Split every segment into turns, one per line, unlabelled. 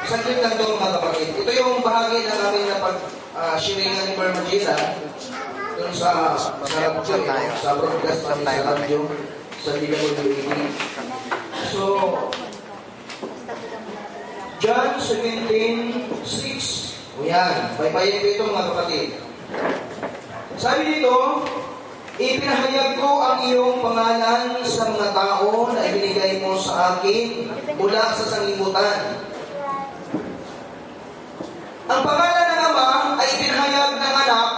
saglit lang ito mga kapatid. Ito yung bahagi na namin na pag-sharingan ni Ma'am Magila doon sa broadcast namin sa radio, sa DWAD. So, John 17:6. O yan, baybayin ko ito mga kapatid. Sabi dito, ipinahayag ko ang iyong pangalan sa mga tao na ibinigay mo sa akin mula sa sanglibutan. Ang pangalan ng Ama ay ipinahayag ng Anak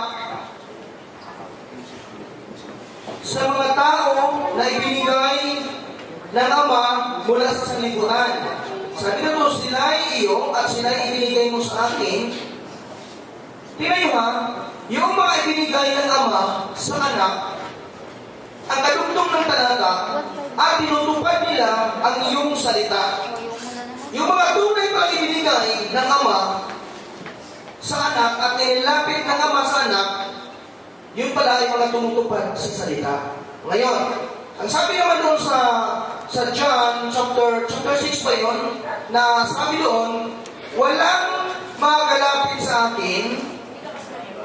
sa mga tao na ibinigay ng Ama mula sa sanglibutan. Sabi na to, sila ay iyo at sila ay ibinigay mo sa akin. Tingnan nyo ha, yung mga ibinigay ng Ama sa Anak, ang kadugtong ng talata, at tinutupad nila ang iyong salita. Yung mga tunay pa ibinigay ng Ama sa Anak at nilapit ng Ama sa Anak, yun pala ay mga tumutupad sa salita. Ngayon, ang sabi naman doon sa John chapter 6 pa yun, na sabi doon, walang magalapit sa akin,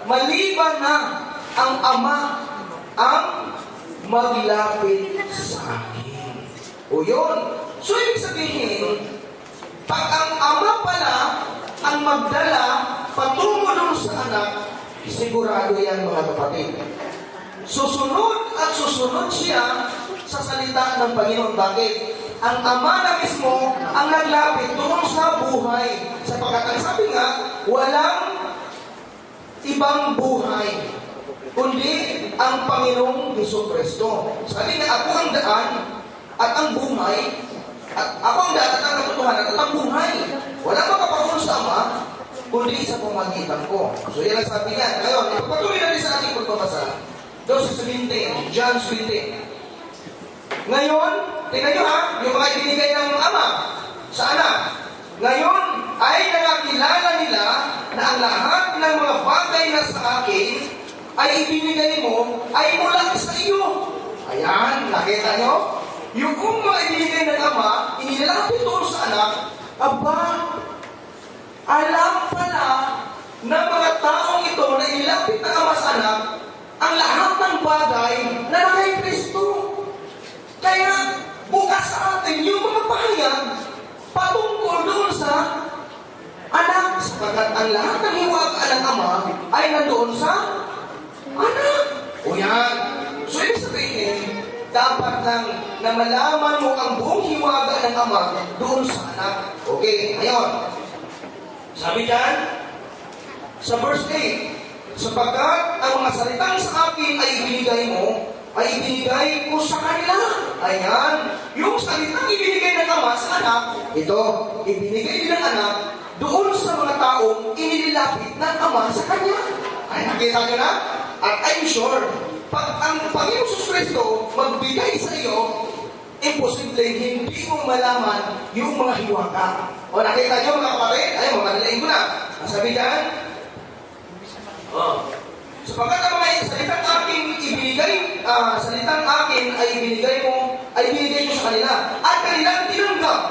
maliban na ang Ama ang maglapit sa akin. O yun. So, ibig sabihin, pag ang Ama pala ang magdala patungo doon sa Anak, sigurado yan mga kapatid. Susunod at susunod siya sa salita ng Panginoon. Bakit? Ang Ama na mismo ang naglapit doon sa buhay. Sapagkat ang sabi nga, walang ibang buhay kundi ang Panginoong Jesucristo. Sabi nga, ako ang daan at ang buhay, at ako ang daan at ang katotohanan at ang buhay. Wala makaparoon sa Ama kundi sa pamagitan ko. So yan ang sabi niya. Ngayon, ipapatuloy na rin sa ating pagbabasa. Doon sa 17, John 17. Ngayon, tingnan nyo ha, yung mga ibinigay ng Ama sa Anak. Ngayon, ay nakakilala nila na ang lahat ng mga bagay na sa akin ay ibinigay mo ay mula sa iyo. Ayan, nakita nyo? Yung mga ibinigay ng Ama, inilapit doon sa Anak, aba, alam pala ng mga taong ito na inilapit ng Ama sa Anak, ang lahat ng bagay na kay Kristo. Kaya, bukas sa atin yung mga pahayag patungkol doon sa Anak, sapagkat ang lahat ng hiwagaan ng Ama ay nandoon sa Anak. O yan. So, ibig sabihin, dapat lang na malaman mo ang buong hiwaga ng Ama doon sa Anak. Okay, ngayon. Sabi dyan, sa verse 8, sapagkat ang mga salitang sa akin ay ibinigay mo, ay ibinigay ko sa kanila. Ayan. Yung salitang ibinigay ng Ama sa Anak, ito, ibinigay din ng Anak doon sa mga taong inilapit ng Ama sa Kanya. Ay, nakita nyo na? At I'm sure, pag ang Panginoon Jesus Cristo magbigay sa iyo, imposible hindi mo malaman yung mga hiwaga. O nakita nyo mga kapatid? Ay, mamadalain ko na. Ang sabi dyan, sapagkat ang mga salitang aking ibinigay, salitang akin ay ibinigay mo sa kanila. At kanilang tinanggap.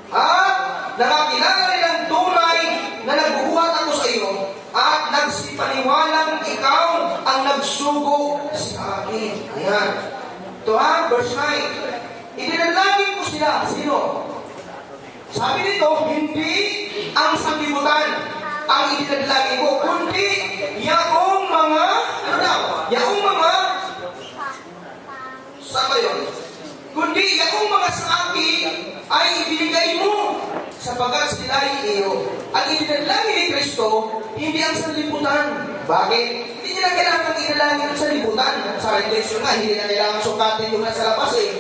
At nakakilala nilang tunay na nagbubuhat ako sa iyo at nagsipaniwalang ikaw ang nagsugo sa akin. Ayan. Ito ha, verse 9. Idinalangin ko sila. Sino? Sabi nito, hindi ang sanglibutan ang idinalangin ko, kundi yaong mga, ano daw? Yaong mga, saan ba yun? Kundi yaong mga sa akin ay ibinigay mo sapagkat sila ay iyo. Ang idinalangin ni Kristo, hindi ang sanlibutan. Bakit? Hindi niya na kailangan idalangin ang sanlibutan. Sa reflection nga, hindi na kailangan sukatin yung nasa labas eh.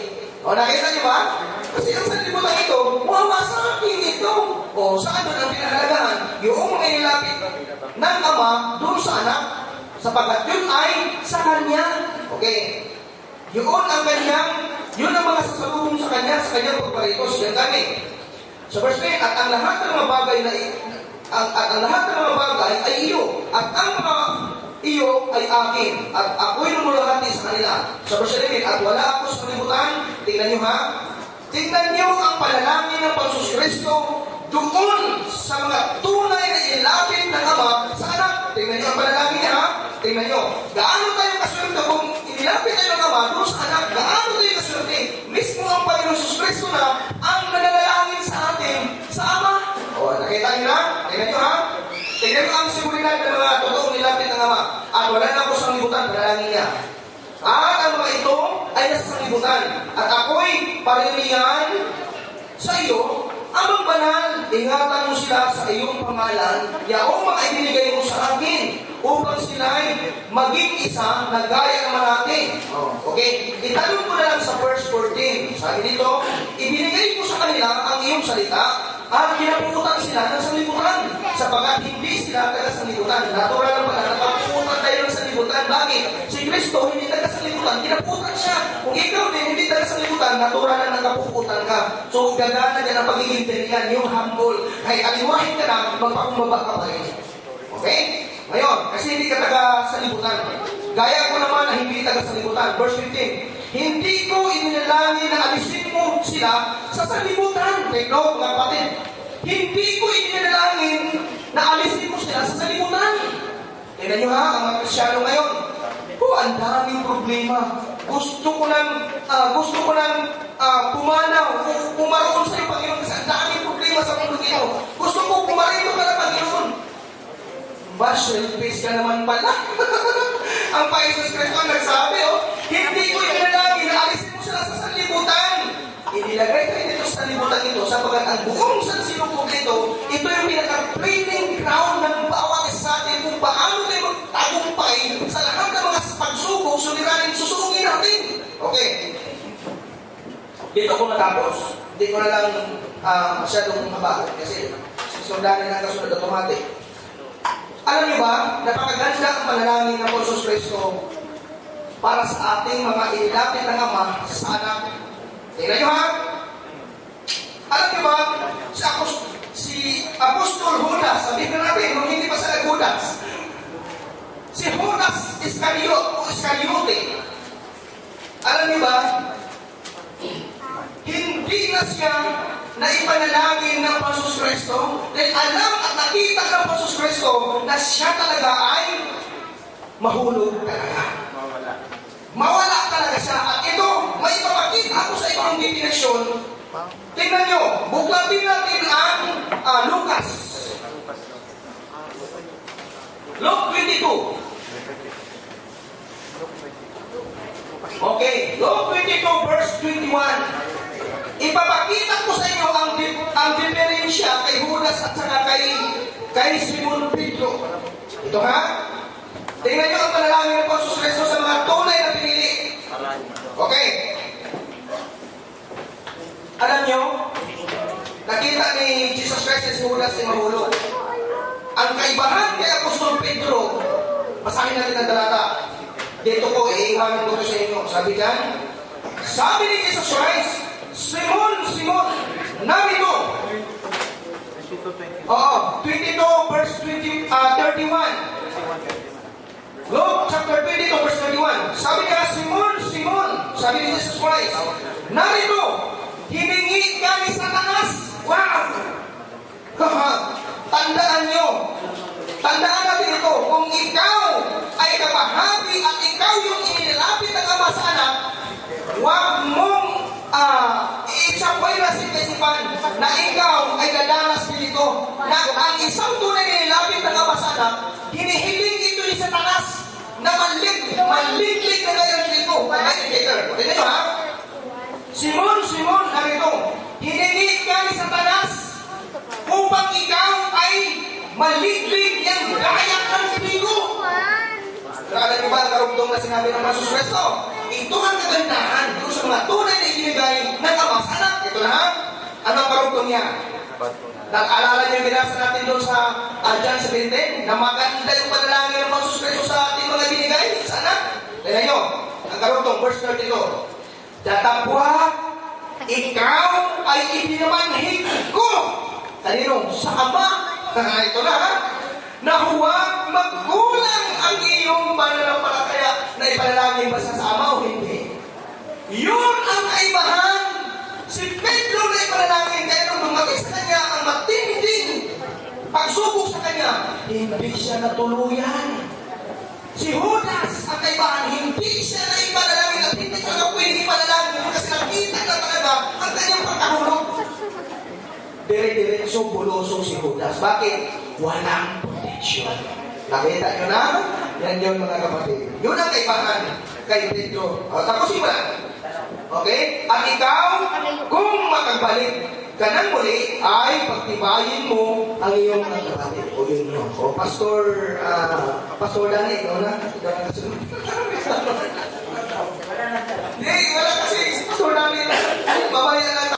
O nakita niyo ba? Kasi ang sanlibutan ito, wawa sa akin ito. O saan doon ang pinahalagaan? Yung mga inilapit ng Ama doon sa Anak, sapagkat yun ay sa Kanya. Okay. Yun ang kanyang, yun ang mga sasalubong sa kanyang pagparitos. Yan kami. Sa verse 9, at ang lahat ng mga bagay na ang lahat ng mga bagay ay iyo. At ang mga iyo ay akin. At ako'y lumulahati sa kanila. Sa verse 11, at wala ako sa kalibutan. Tingnan nyo ha. Tingnan nyo ang panalangin ng Panginoon Kristo doon sa mga tunay na ilapit ng Ama sa anak. Tingnan niyo ang panalangin niya, ha? Tingnan niyo. Gaano tayo kaswerte kung inilapit tayo ng Ama doon sa anak? Gaano tayo kaswerte? Mismo ang Panginoon Jesus Cristo na ang nananalangin sa atin sa Ama. O, nakita niyo na? Tingnan niyo, ha? Tingnan niyo ang seguridad ng mga totoong nilapit ng Ama. At wala na ako sa libutan, panalangin niya. At ang mga ito ay nasa sanglibutan. At ako'y paririyan sa iyo, amang banal, ingatan mo sila sa iyong pangalan, yaong mga ibinigay mo sa akin, upang sila'y maging isa na gaya naman natin. Okay? Itanong mo na lang sa verse 14. Sabi dito, ibinigay mo sa kanila ang iyong salita, at kinapuputan sila ng sanglibutan, sapagat hindi sila taga-sanglibutan. Natural lang pala, nakapuputan tayo ng sanglibutan. Bakit? Si Kristo hindi taga-sanglibutan, kinapuputan siya. Kung ikaw din hindi taga-sanglibutan, natural lang nakapuputan ka. So, gagana dyan ang pagiging tiriyan, yung humble. Kahit aliwahin ka na, magpakumbaba ka pa rin. Okay? Ngayon, kasi hindi ka taga-sanglibutan. Gaya ko naman na hindi taga-sanglibutan. Verse 15. Hindi ko ininalangin na alisin mo sila sa sanlibutan. Take note, mga kapatid. Hindi ko ininalangin na alisin mo sila sa sanlibutan. Tingnan nyo ha, ang mga Kristyano ngayon. Ang daming problema. Gusto ko nang pumanaw, pumaroon sa iyo, Panginoon, kasi ang daming problema sa mundo ito. Gusto ko pumarito ka na, Panginoon. Selfish ka naman pala. Ang Paisos Kristo nagsabi, hindi ko ininalangin na alisin mo sila sa sanlibutan. Inilagay tayo dito sa sanlibutan ito sapagat ang buong sansilupog ito, ito yung pinaka-training ground ng bawat isa sa atin kung paano tayo magtagumpay sa lahat ng mga pagsubok, suliranin, susugin natin. Okay. Dito ko natapos. Hindi ko na lang masyadong mabagot kasi susundanin ang kasunod automatic. Alam niyo ba, napakaganda ang panalangin ng Jesus Cristo para sa ating mga inilapit ng Ama sa anak. Tingnan niyo ha? Alam niyo ba, si Apostol Judas, sabihin na natin, nung hindi pa sa Judas, si Judas Iscariote, alam niyo ba, hindi na siya na ipanalangin ng Jesus Cristo dahil alam at nakita ng Jesus Cristo na siya talaga ay mahulog talaga. Mawala talaga siya. At ito, may ipapakita ako sa ibang definition. Tingnan nyo, buklatin natin ang Lucas. Luke 22. Okay, Luke 22 verse 21. Ipapakita ko sa inyo ang diferensya kay Judas at saka kay Simon Pedro. Ito ha? Tingnan nyo ang panalangin ng Jesus Cristo sa mga tunay na pinili. Okay. Alam nyo, nakita ni Jesus Christ si Judas si mahulog. Ang kaibahan kay Apostol Pedro, basahin natin ang talata. Dito ko, iiwanan ko sa inyo. Sabi ni Jesus Christ, Simon, Simon, narito. 22 verse 31. Luke chapter 22 verse 31. Sabi niya, Simon, Simon, sabi ni Jesus Christ, narito, hiningi ka ni Satanas. Wow! Tandaan natin ito, kung ikaw ay kapahagi at ikaw yung inilapit ng Ama sa anak, huwag mong isapay na isipan na ikaw ay dadanas dito. Na ang isang tunay na inilapit ng Ama sa anak, hinihiling ito ni Satanas na maliglig na ngayon dito. Tignan nyo ha? Simon, Simon, narito, hiningi ka ni Satanas upang ikaw ay maliglig yung gaya ng trigo. Alam niyo ba ang karugtong na sinabi ng Jesus Cristo? Ito ang kagandahan kung sa mga tunay na ibinigay ng Ama sa anak. Ito na ha? Ano ang karugtong niya? Naalala niyo yung binasa natin doon sa John 17 na maganda yung panalangin ng Jesus Cristo sa ating mga ibinigay sa anak. Tignan niyo, ang karugtong, verse 32. Datapwa, ikaw ay ipinamanhig ko. Kanino? Sa Ama. Ito na ha? Na huwag magkulang ang iyong pananampalataya na ipanalangin ba sa Ama o hindi. Yun ang kaibahan Si Pedro na ipanalangin, kaya nung dumating sa kanya ang matinding pagsubok sa kanya, hindi siya natuluyan. Si Judas, ang kaibahan, hindi siya na ipanalangin at hindi siya na pwede ipanalangin kasi nakita na talaga ang kanyang pagkahulog. Dire-diretso bulosong si Judas. Bakit? Walang protection. Nakita nyo na? Yan yun mga kapatid. Yun ang kaibahan kay Pedro. Tapusin mo lang. Okay? At ikaw, kung makagbalik ka ng muli, ay pagtibayin mo ang iyong mga kapatid. O yun yun. O Pastor Dani, ikaw na. Ikaw na kasunod. Hindi, wala kasi. Si Pastor Dani, babayan lang.